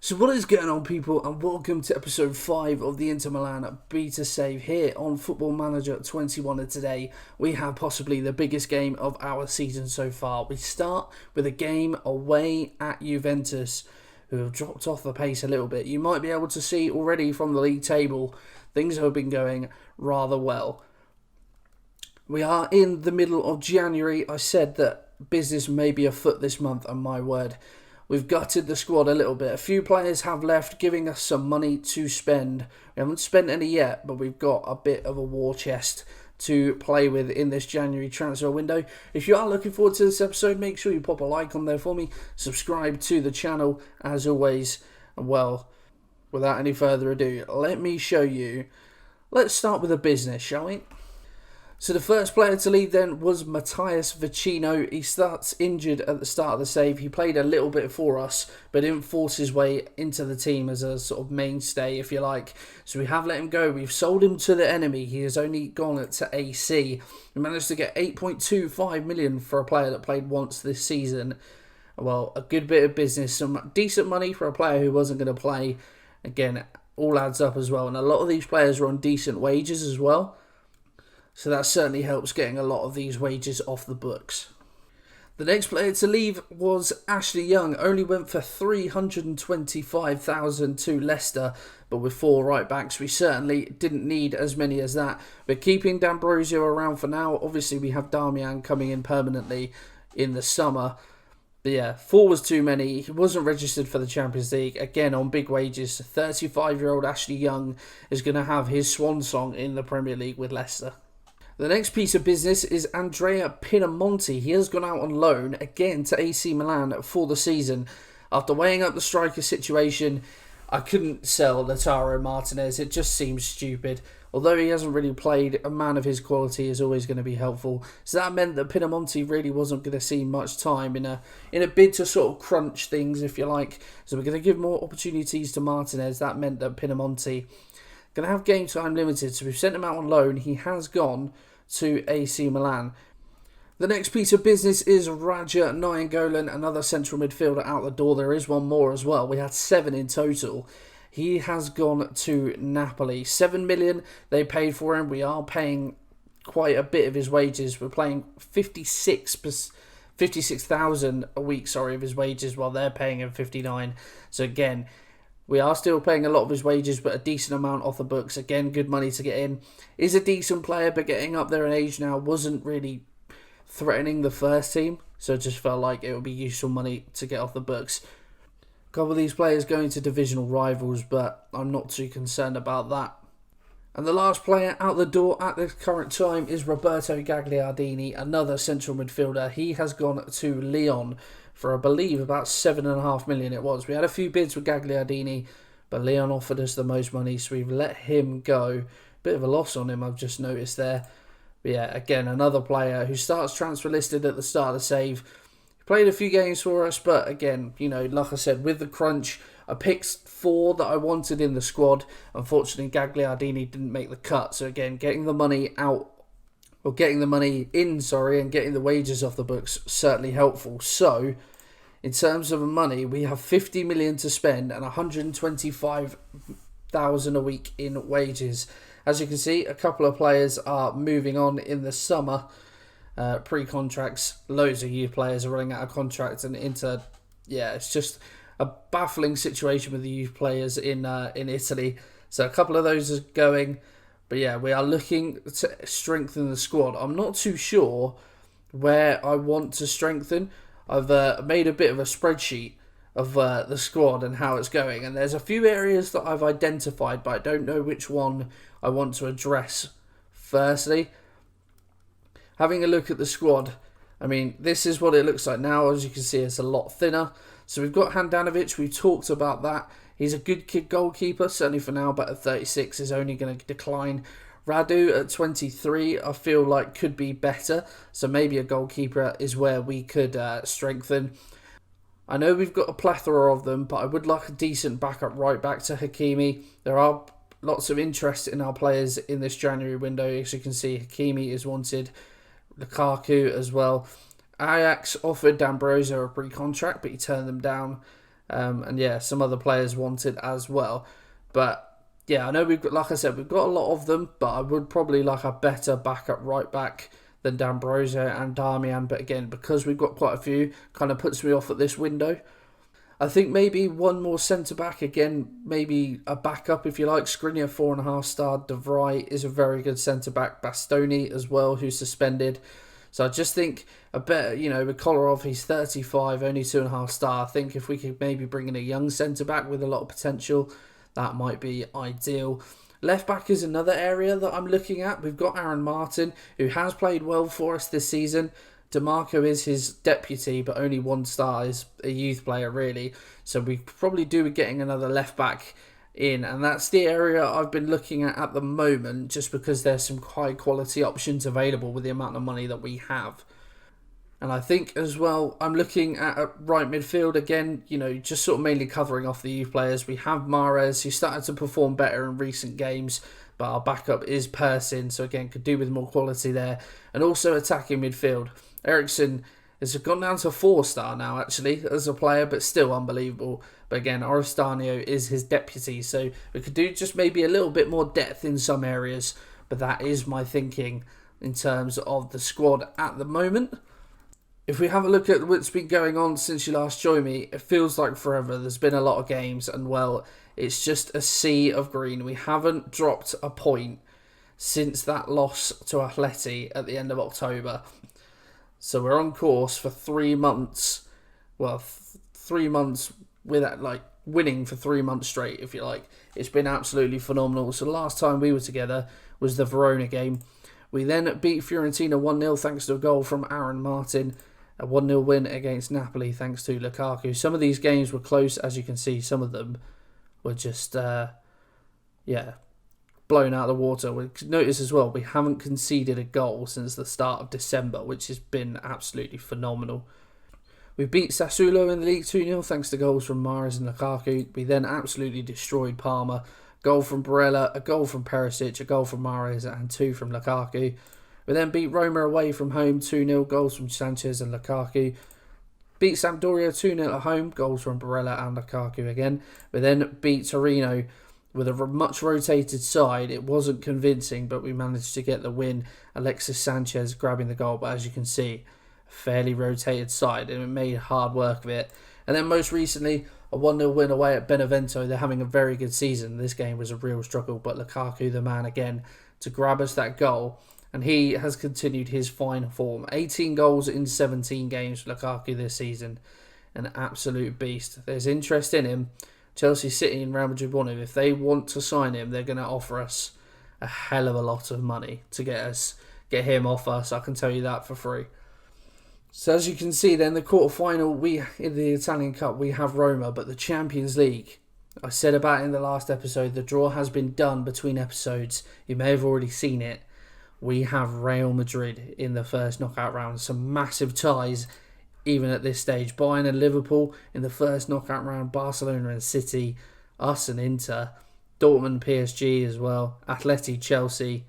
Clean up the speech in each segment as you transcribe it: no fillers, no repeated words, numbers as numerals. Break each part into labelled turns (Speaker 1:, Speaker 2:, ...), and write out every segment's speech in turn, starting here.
Speaker 1: So what is going on, people, and welcome to episode 5 of the Inter Milan Beta Save here on Football Manager 21, and today we have possibly the biggest game of our season so far. We start with a game away at Juventus, who have dropped off the pace a little bit. You might be able to see already from the league table, things have been going rather well. We are in the middle of January. I said that business may be afoot this month, and my word, we've gutted the squad a little bit. A few players have left, giving us some money to spend. We haven't spent any yet, but we've got a bit of a war chest to play with in this January transfer window. If you are looking forward to this episode, make sure you pop a like on there for me. Subscribe to the channel, as always. And well, without any further ado, let me show you. Let's start with the business, shall we? So the first player to leave then was Matthias Vecino. He starts injured at the start of the save. He played a little bit for us, but didn't force his way into the team as a sort of mainstay, if you like. So we have let him go. We've sold him to the enemy. He has only gone to AC. We managed to get 8.25 million for a player that played once this season. Well, a good bit of business. Some decent money for a player who wasn't going to play. Again, all adds up as well. And a lot of these players are on decent wages as well. So that certainly helps getting a lot of these wages off the books. The next player to leave was Ashley Young. Only went for 325,000 to Leicester, but with 4 right backs, we certainly didn't need as many as that. We're keeping D'Ambrosio around for now. Obviously, we have Darmian coming in permanently in the summer. But yeah, 4 was too many. He wasn't registered for the Champions League. Again, on big wages, 35-year-old Ashley Young is going to have his swan song in the Premier League with Leicester. The next piece of business is Andrea Pinamonti. He has gone out on loan again to AC Milan for the season. After weighing up the striker situation, I couldn't sell Lautaro Martinez. It just seems stupid. Although he hasn't really played, a man of his quality is always going to be helpful. So that meant that Pinamonti really wasn't going to see much time in a bid to sort of crunch things, if you like. So we're going to give more opportunities to Martinez. That meant that Pinamonti going to have game time limited, so we've sent him out on loan. He has gone to AC Milan. The next piece of business is Raja Nainggolan, another central midfielder out the door. There is one more as well. We had 7 in total. He has gone to Napoli. 7 million they paid for him. We are paying quite a bit of his wages. We're paying 56,000 a week, of his wages, while they're paying him 59. So again, we are still paying a lot of his wages, but a decent amount off the books. Again, good money to get in. Is a decent player, but getting up there in age now wasn't really threatening the first team. So it just felt like it would be useful money to get off the books. A couple of these players going to divisional rivals, but I'm not too concerned about that. And the last player out the door at this current time is Roberto Gagliardini, another central midfielder. He has gone to Lyon for, I believe, about 7.5 million it was. We had a few bids with Gagliardini, but Lyon offered us the most money, so we've let him go. Bit of a loss on him, I've just noticed there. But yeah, again, another player who starts transfer listed at the start of the save. He played a few games for us, but again, like I said, with the crunch, I picked 4 that I wanted in the squad. Unfortunately, Gagliardini didn't make the cut. So again, getting the money out, or getting the money in, and getting the wages off the books, certainly helpful. So, in terms of money, we have 50 million to spend and 125,000 a week in wages. As you can see, a couple of players are moving on in the summer. Pre-contracts, loads of youth players are running out of contracts, and Inter, it's just a baffling situation with the youth players in Italy. So a couple of those are going. But yeah, we are looking to strengthen the squad. I'm not too sure where I want to strengthen. I've made a bit of a spreadsheet of the squad and how it's going. And there's a few areas that I've identified, but I don't know which one I want to address. Firstly, having a look at the squad. I mean, this is what it looks like now. As you can see, it's a lot thinner. So we've got Handanovic. We've talked about that. He's a good kid goalkeeper, certainly for now, but at 36 is only going to decline. Radu at 23, I feel like could be better. So maybe a goalkeeper is where we could strengthen. I know we've got a plethora of them, but I would like a decent backup right back to Hakimi. There are lots of interest in our players in this January window. As you can see, Hakimi is wanted. Lukaku as well. Ajax offered D'Ambrosio a pre-contract, but he turned them down. And yeah, some other players wanted as well. But yeah, I know we've got, like I said, we've got a lot of them, but I would probably like a better backup right back than D'Ambrosio and Damian. But again, because we've got quite a few, kind of puts me off at this window. I think maybe one more centre-back, again, maybe a backup if you like. Skriniar, 4.5-star. De Vrij is a very good centre-back. Bastoni as well, who's suspended. So I just think a better, with Kolarov, he's 35, only 2.5-star. I think if we could maybe bring in a young centre-back with a lot of potential, that might be ideal. Left-back is another area that I'm looking at. We've got Aaron Martin, who has played well for us this season. DeMarco is his deputy, but only 1 star, is a youth player, really. So we probably do be getting another left-back in, and that's the area I've been looking at the moment, just because there's some high-quality options available with the amount of money that we have. And I think as well, I'm looking at a right midfield again, just sort of mainly covering off the youth players. We have Mahrez, who started to perform better in recent games, but our backup is Persin, so again, could do with more quality there. And also attacking midfield. Eriksson has gone down to 4-star now, actually, as a player, but still unbelievable. But again, Oristanio is his deputy, so we could do just maybe a little bit more depth in some areas. But that is my thinking in terms of the squad at the moment. If we have a look at what's been going on since you last joined me, it feels like forever. There's been a lot of games, and well, it's just a sea of green. We haven't dropped a point since that loss to Atleti at the end of October. So we're on course for 3 months. Well, 3 months without, winning for 3 months straight, if you like. It's been absolutely phenomenal. So the last time we were together was the Verona game. We then beat Fiorentina 1-0 thanks to a goal from Aaron Martin. A 1-0 win against Napoli thanks to Lukaku. Some of these games were close, as you can see. Some of them were just, blown out of the water. We notice as well, we haven't conceded a goal since the start of December, which has been absolutely phenomenal. We beat Sassuolo in the league 2-0 thanks to goals from Mahrez and Lukaku. We then absolutely destroyed Parma. Goal from Barella, a goal from Perisic, a goal from Mahrez, and 2 from Lukaku. We then beat Roma away from home, 2-0, goals from Sanchez and Lukaku. Beat Sampdoria 2-0 at home, goals from Barella and Lukaku again. We then beat Torino with a much rotated side. It wasn't convincing, but we managed to get the win. Alexis Sanchez grabbing the goal, but as you can see, a fairly rotated side, and it made hard work of it. And then most recently, a 1-0 win away at Benevento. They're having a very good season. This game was a real struggle, but Lukaku, the man again, to grab us that goal. And he has continued his fine form. 18 goals in 17 games for Lukaku this season. An absolute beast. There's interest in him. Chelsea, City and Real Madrid want him. If they want to sign him, they're going to offer us a hell of a lot of money to get him off us. I can tell you that for free. So as you can see then, the quarterfinal, in the Italian Cup, we have Roma, but the Champions League, I said about in the last episode, the draw has been done between episodes. You may have already seen it. We have Real Madrid in the first knockout round. Some massive ties even at this stage. Bayern and Liverpool in the first knockout round. Barcelona and City. Us and Inter. Dortmund, PSG as well. Atleti, Chelsea.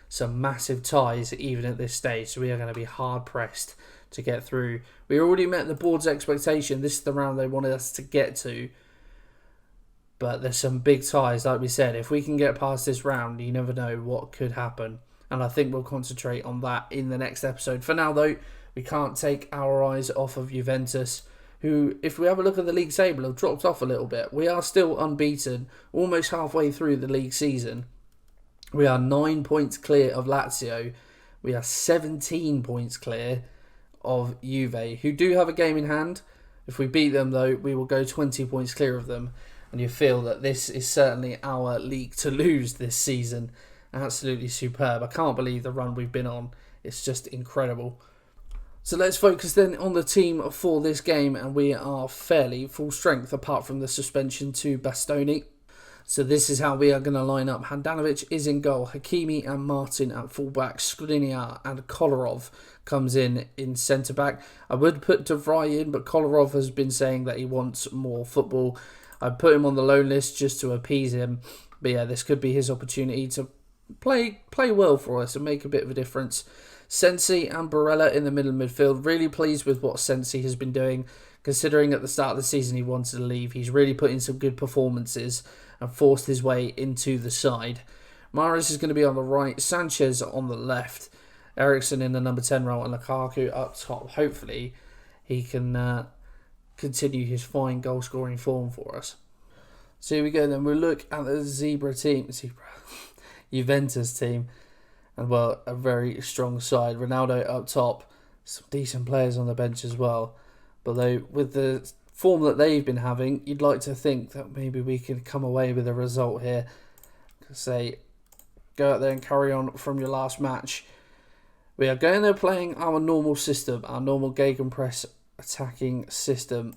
Speaker 1: Some massive ties even at this stage. So we are going to be hard pressed to get through. We already met the board's expectation. This is the round they wanted us to get to. But there's some big ties, like we said. If we can get past this round, you never know what could happen. And I think we'll concentrate on that in the next episode. For now, though, we can't take our eyes off of Juventus, who, if we have a look at the league table, have dropped off a little bit. We are still unbeaten, almost halfway through the league season. We are 9 points clear of Lazio. We are 17 points clear of Juve, who do have a game in hand. If we beat them, though, we will go 20 points clear of them. And you feel that this is certainly our league to lose this season. Absolutely superb. I can't believe the run we've been on. It's just incredible. So let's focus then on the team for this game, and we are fairly full strength apart from the suspension to Bastoni. So this is how we are going to line up. Handanovic is in goal. Hakimi and Martin at fullback. Skriniar and Kolarov comes in centre-back. I would put De Vrij in, but Kolarov has been saying that he wants more football. I put him on the loan list just to appease him. But yeah, this could be his opportunity to play well for us and make a bit of a difference. Sensi and Barella in the middle midfield. Really pleased with what Sensi has been doing, considering at the start of the season he wanted to leave. He's really put in some good performances and forced his way into the side. Mahrez is going to be on the right, Sanchez on the left, Eriksen in the number 10 role, and Lukaku up top. Hopefully he can continue his fine goal scoring form for us. So here we go then. We'll look at the Juventus team. And well, a very strong side. Ronaldo up top. Some decent players on the bench as well. But though, with the form that they've been having, you'd like to think that maybe we could come away with a result here. Say, go out there and carry on from your last match. We are going there playing our normal system, our normal gegenpress attacking system.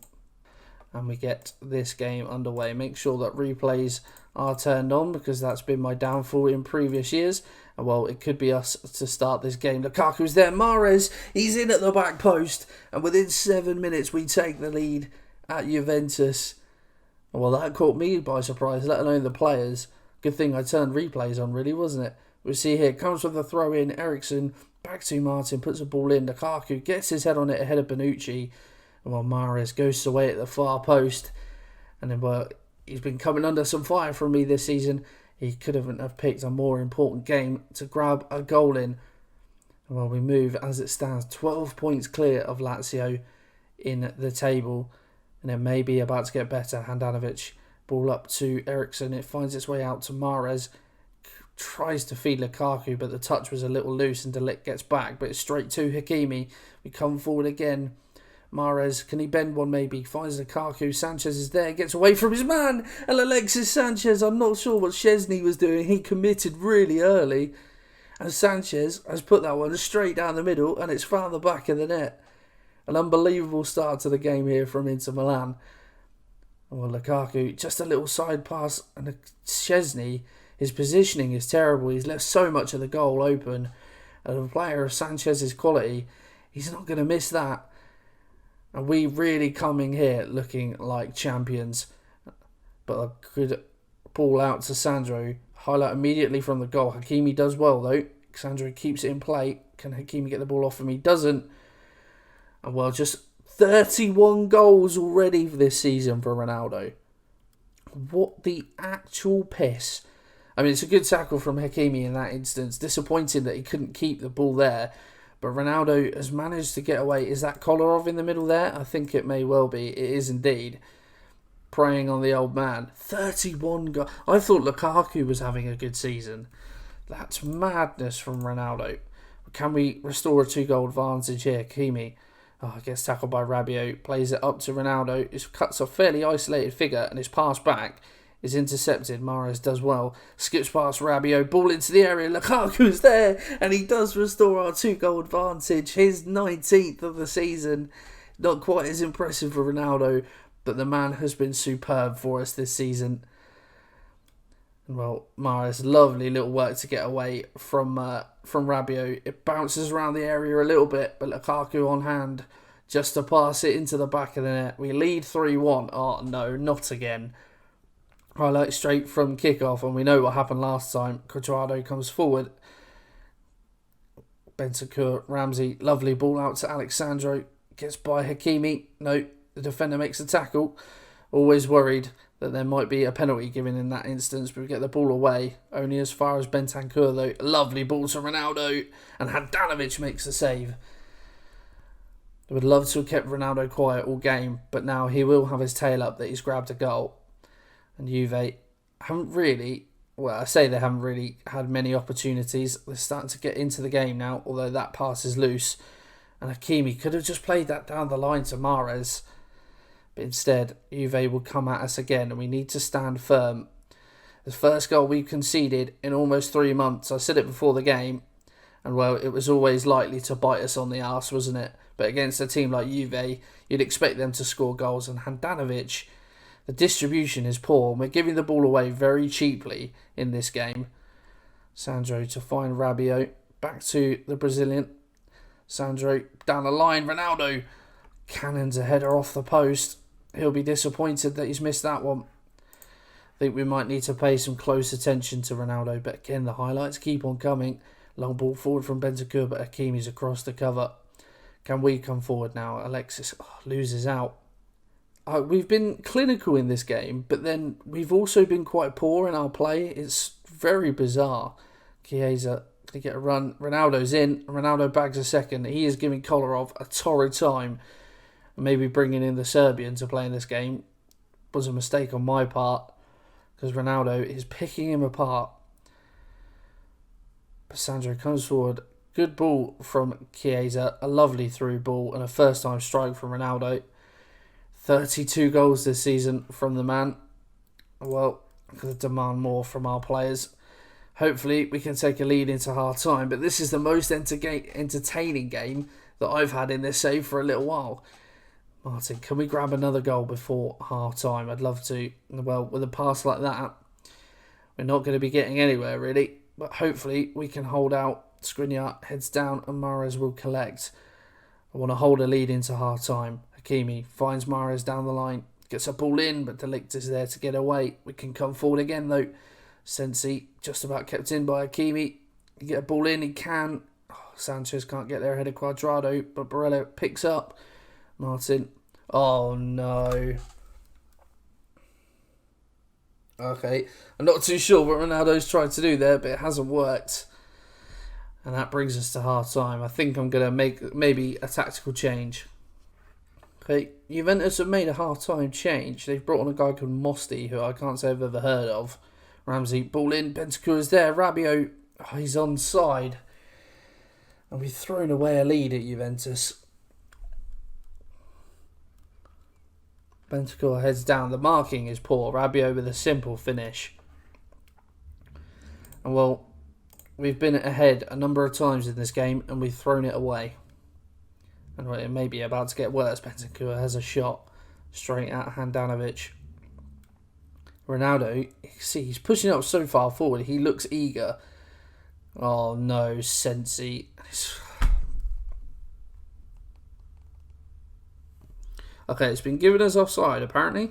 Speaker 1: And we get this game underway. Make sure that replays are turned on, because that's been my downfall in previous years. And well, it could be us to start this game. Lukaku's there. Mahrez, he's in at the back post. And within 7 minutes, we take the lead at Juventus. And well, that caught me by surprise, let alone the players. Good thing I turned replays on, really, wasn't it? We see here, comes with the throw in. Eriksen, back to Martin, puts the ball in. Lukaku gets his head on it ahead of Bonucci. And well, Mahrez goes away at the far post. And then, well, he's been coming under some fire from me this season. He could have picked a more important game to grab a goal in. And well, we move as it stands 12 points clear of Lazio in the table. And it may be about to get better. Handanovic, ball up to Eriksen. It finds its way out to Mahrez. Tries to feed Lukaku, but the touch was a little loose and De Ligt gets back. But it's straight to Hakimi. We come forward again. Mahrez, can he bend one maybe? Finds Lukaku. Sanchez is there, gets away from his man. And Alexis Sanchez, I'm not sure what Szczesny was doing. He committed really early. And Sanchez has put that one straight down the middle, and it's found the back of the net. An unbelievable start to the game here from Inter Milan. Well, Lukaku, just a little side pass. And Szczesny, his positioning is terrible. He's left so much of the goal open. And a player of Sanchez's quality, he's not going to miss that. And we really coming here looking like champions. But a good ball out to Sandro. Highlight immediately from the goal. Hakimi does well though. Sandro keeps it in play. Can Hakimi get the ball off him? He doesn't. And well, just 31 goals already for this season for Ronaldo. What the actual piss. I mean, it's a good tackle from Hakimi in that instance. Disappointing that he couldn't keep the ball there. But Ronaldo has managed to get away. Is that Kolarov in the middle there? I think it may well be. It is indeed. Preying on the old man. 31 goals. I thought Lukaku was having a good season. That's madness from Ronaldo. Can we restore a 2-goal advantage here? Hakimi. Gets tackled by Rabiot. Plays it up to Ronaldo. It cuts a fairly isolated figure and it's passed back. Is intercepted. Mahrez does well. Skips past Rabiot. Ball into the area. Lukaku's there. And he does restore our 2-goal advantage. His 19th of the season. Not quite as impressive for Ronaldo. But the man has been superb for us this season. Well, Mahrez, lovely little work to get away from Rabiot. It bounces around the area a little bit. But Lukaku on hand. Just to pass it into the back of the net. We lead 3-1. Oh no, not again. Highlight straight from kickoff, and we know what happened last time. Cuadrado comes forward. Bentancur, Ramsey, lovely ball out to Alexandro. Gets by Hakimi. No, the defender makes a tackle. Always worried that there might be a penalty given in that instance, but we get the ball away. Only as far as Bentancur though. Lovely ball to Ronaldo, and Handanovic makes the save. I would love to have kept Ronaldo quiet all game, but now he will have his tail up that he's grabbed a goal. And Juve haven't really, well, I say they haven't really had many opportunities. They're starting to get into the game now, although that pass is loose. And Hakimi could have just played that down the line to Mahrez. But instead, Juve will come at us again, and we need to stand firm. The first goal we've conceded in almost 3 months. I said it before the game, and well, it was always likely to bite us on the arse, wasn't it? But against a team like Juve, you'd expect them to score goals. And Handanovic, the distribution is poor, and we're giving the ball away very cheaply in this game. Sandro to find Rabiot. Back to the Brazilian. Sandro down the line. Ronaldo cannons a header off the post. He'll be disappointed that he's missed that one. I think we might need to pay some close attention to Ronaldo, but again, the highlights keep on coming. Long ball forward from Bentancur, but Hakimi's across the cover. Can we come forward now? Alexis loses out. We've been clinical in this game, but then we've also been quite poor in our play. It's very bizarre. Chiesa to get a run. Ronaldo's in. Ronaldo bags a second. He is giving Kolarov a torrid time. Maybe bringing in the Serbian to play in this game was a mistake on my part, because Ronaldo is picking him apart. Sandro comes forward. Good ball from Chiesa. A lovely through ball and a first time strike from Ronaldo. 32 goals this season from the man. Well, I'm going to demand more from our players. Hopefully we can take a lead into half time, but this is the most entertaining game that I've had in this save for a little while. Martin, can we grab another goal before half time? I'd love to. Well, with a pass like that, we're not going to be getting anywhere really, but hopefully we can hold out. Skriniar heads down and Mahrez will collect. I want to hold a lead into half time. Hakimi finds Mahrez down the line, gets a ball in, but De Ligt is there to get away. We can come forward again though. Sensi just about kept in by Hakimi. You get a ball in, he can. Sanchez can't get there ahead of Cuadrado, but Barella picks up. Martin. Oh no. Okay, I'm not too sure what Ronaldo's tried to do there, but it hasn't worked. And that brings us to half time. I think I'm going to make maybe a tactical change. Okay, Juventus have made a half time change. They've brought on a guy called Mosti, who I can't say I've ever heard of. Ramsey, ball in, Bentancur is there. Rabiot, he's onside. And we've thrown away a lead at Juventus. Bentancur heads down. The marking is poor. Rabiot with a simple finish. And well, we've been ahead a number of times in this game and we've thrown it away. And it may be about to get worse. Bentancur has a shot straight at Handanovic. Ronaldo, see, he's pushing up so far forward. He looks eager. Oh no, Sensi. Okay, it's been given as offside apparently.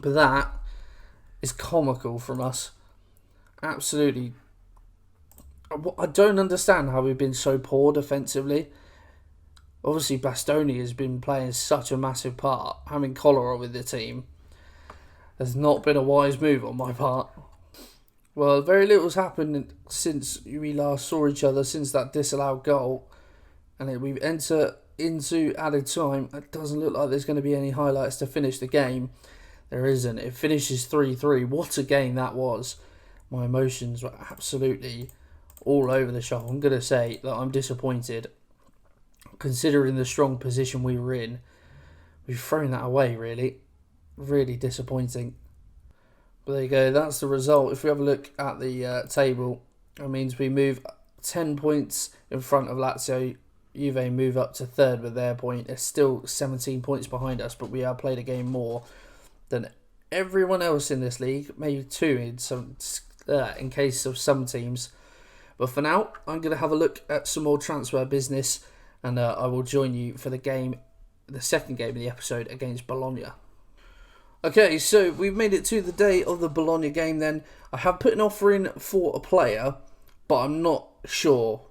Speaker 1: But that is comical from us. Absolutely. I don't understand how we've been so poor defensively. Obviously, Bastoni has been playing such a massive part. Having Kolarov with the team has not been a wise move on my part. Well, very little's happened since we last saw each other, since that disallowed goal. And we've entered into added time. It doesn't look like there's going to be any highlights to finish the game. There isn't. It finishes 3-3. What a game that was. My emotions were absolutely all over the shop. I'm going to say that I'm disappointed. Considering the strong position we were in, we've thrown that away, really. Really disappointing. But there you go, that's the result. If we have a look at the table, that means we move 10 points in front of Lazio. Juve move up to third with their point. It's still 17 points behind us, but we have played a game more than everyone else in this league. Maybe two in case of some teams. But for now, I'm going to have a look at some more transfer business, and I will join you for the game, the second game of the episode against Bologna. Okay, so we've made it to the day of the Bologna game then. I have put an offer in for a player, but I'm not sure.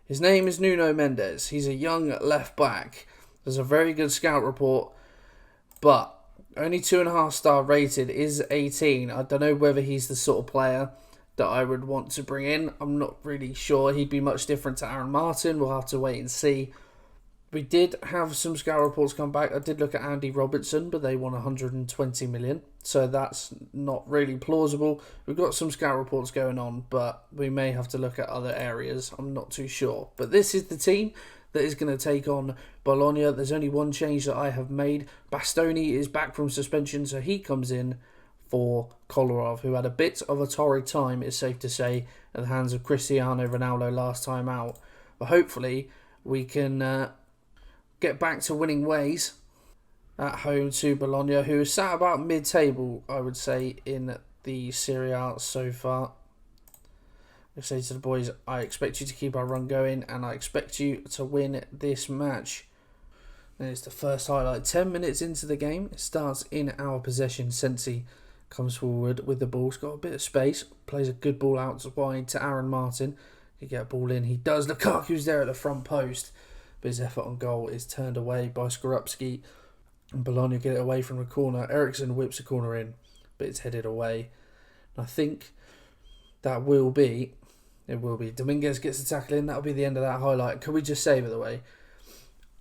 Speaker 1: His name is Nuno Mendes. He's a young left back. There's a very good scout report, but only 2.5 star rated, is 18. I don't know whether he's the sort of player that I would want to bring in. I'm not really sure. He'd be much different to Aaron Martin. We'll have to wait and see. We did have some scout reports come back. I did look at Andy Robertson, but they won 120 million. So that's not really plausible. We've got some scout reports going on, but we may have to look at other areas. I'm not too sure. But this is the team that is going to take on Bologna. There's only one change that I have made. Bastoni is back from suspension, so he comes in for Kolarov, who had a bit of a torrid time, it's safe to say, at the hands of Cristiano Ronaldo last time out. But hopefully we can get back to winning ways at home to Bologna, who is sat about mid-table, I would say, in the Serie A so far. I say to the boys, I expect you to keep our run going, and I expect you to win this match. And it's the first highlight. 10 minutes into the game, it starts in our possession. Sensi comes forward with the ball. He's got a bit of space. Plays a good ball out wide to Aaron Martin. He get a ball in. He does. Lukaku's there at the front post. But his effort on goal is turned away by Skorupski. And Bologna get it away from the corner. Eriksson whips the corner in. But it's headed away. And I think that will be... It will be. Dominguez gets the tackle in. That'll be the end of that highlight. Can we just say, by the way...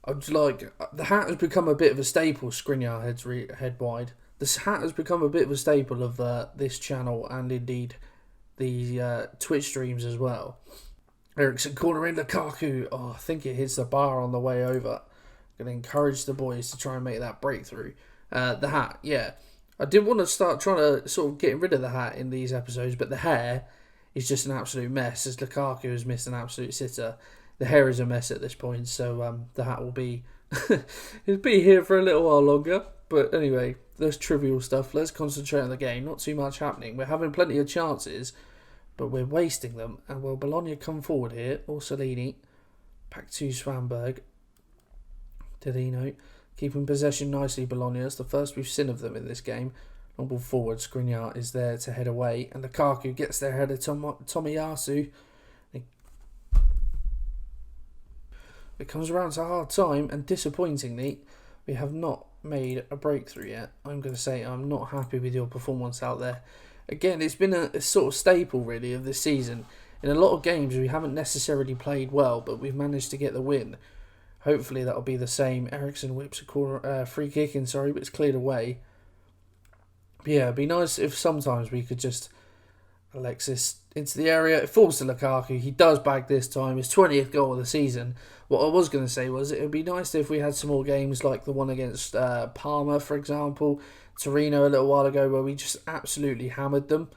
Speaker 1: the hat has become a bit of a staple. Skriniar head wide. This hat has become a bit of a staple of this channel and indeed the Twitch streams as well. Eriksson corner in, Lukaku. Oh, I think it hits the bar on the way over. Going to encourage the boys to try and make that breakthrough. The hat, yeah. I did want to start trying to sort of get rid of the hat in these episodes, but the hair is just an absolute mess. As Lukaku has missed an absolute sitter. The hair is a mess at this point, so the hat will be it'll be here for a little while longer. But anyway, there's trivial stuff. Let's concentrate on the game. Not too much happening. We're having plenty of chances, but we're wasting them. And will Bologna come forward here? Orsolini, back to Svanberg. Delino, keeping possession nicely. Bologna. It's the first we've seen of them in this game. Long ball forward. Skriniar is there to head away, and Lukaku gets there ahead of Tomiyasu. It comes around to a hard time, and disappointingly, we have not made a breakthrough yet. I'm going to say I'm not happy with your performance out there. Again, it's been a sort of staple, really, of this season. In a lot of games, we haven't necessarily played well, but we've managed to get the win. Hopefully, that'll be the same. Eriksson whips a corner, free kick in, but it's cleared away. But yeah, it'd be nice if sometimes we could just... Alexis into the area. It falls to Lukaku. He does bag this time. His 20th goal of the season. What I was going to say was it would be nice if we had some more games like the one against Parma, for example. Torino a little while ago where we just absolutely hammered them.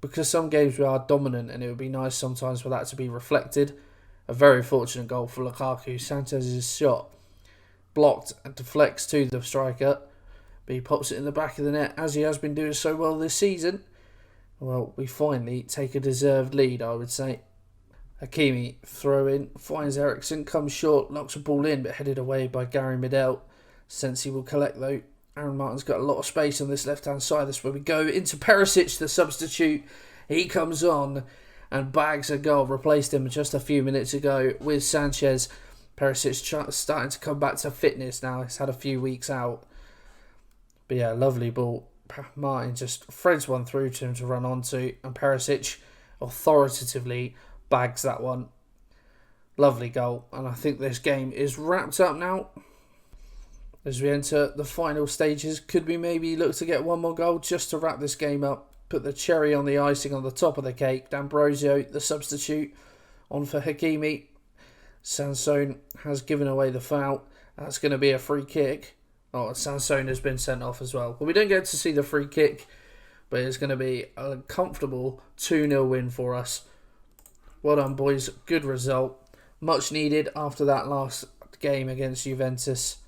Speaker 1: Because some games we are dominant and it would be nice sometimes for that to be reflected. A very fortunate goal for Lukaku. Sanchez's shot blocked and deflects to the striker. But he pops it in the back of the net as he has been doing so well this season. Well, we finally take a deserved lead, I would say. Hakimi, throw in, finds Eriksson, comes short, knocks a ball in, but headed away by Gary Medel. Sensi will collect though. Aaron Martin's got a lot of space on this left-hand side. That's where we go into Perisic, the substitute. He comes on and bags a goal. Replaced him just a few minutes ago with Sanchez. Perisic starting to come back to fitness now. He's had a few weeks out. But yeah, lovely ball. Martin just threads one through to him to run onto, and Perisic authoritatively bags that one. Lovely goal, and I think this game is wrapped up now. As we enter the final stages, could we maybe look to get one more goal just to wrap this game up? Put the cherry on the icing on the top of the cake. D'Ambrosio, the substitute, on for Hakimi. Sansone has given away the foul. That's going to be a free kick. Oh, Sansone has been sent off as well. Well, we don't get to see the free kick, but it's going to be a comfortable 2-0 win for us. Well done, boys. Good result. Much needed after that last game against Juventus.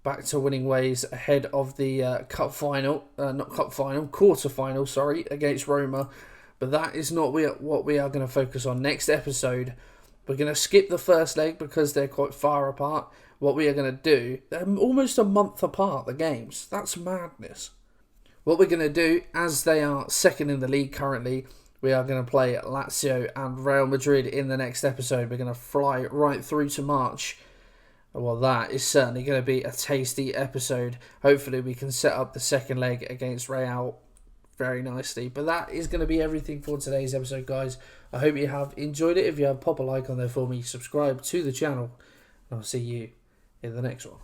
Speaker 1: Back to winning ways ahead of the quarter final, against Roma. But that is not what we are going to focus on. Next episode, we're going to skip the first leg because they're quite far apart. What we are going to do, they're almost a month apart, the games. That's madness. What we're going to do, as they are second in the league currently, we are going to play Lazio and Real Madrid in the next episode. We're going to fly right through to March. Well, that is certainly going to be a tasty episode. Hopefully we can set up the second leg against Real very nicely. But that is going to be everything for today's episode, guys. I hope you have enjoyed it. If you have, pop a like on there for me. Subscribe to the channel. And I'll see you in the next one.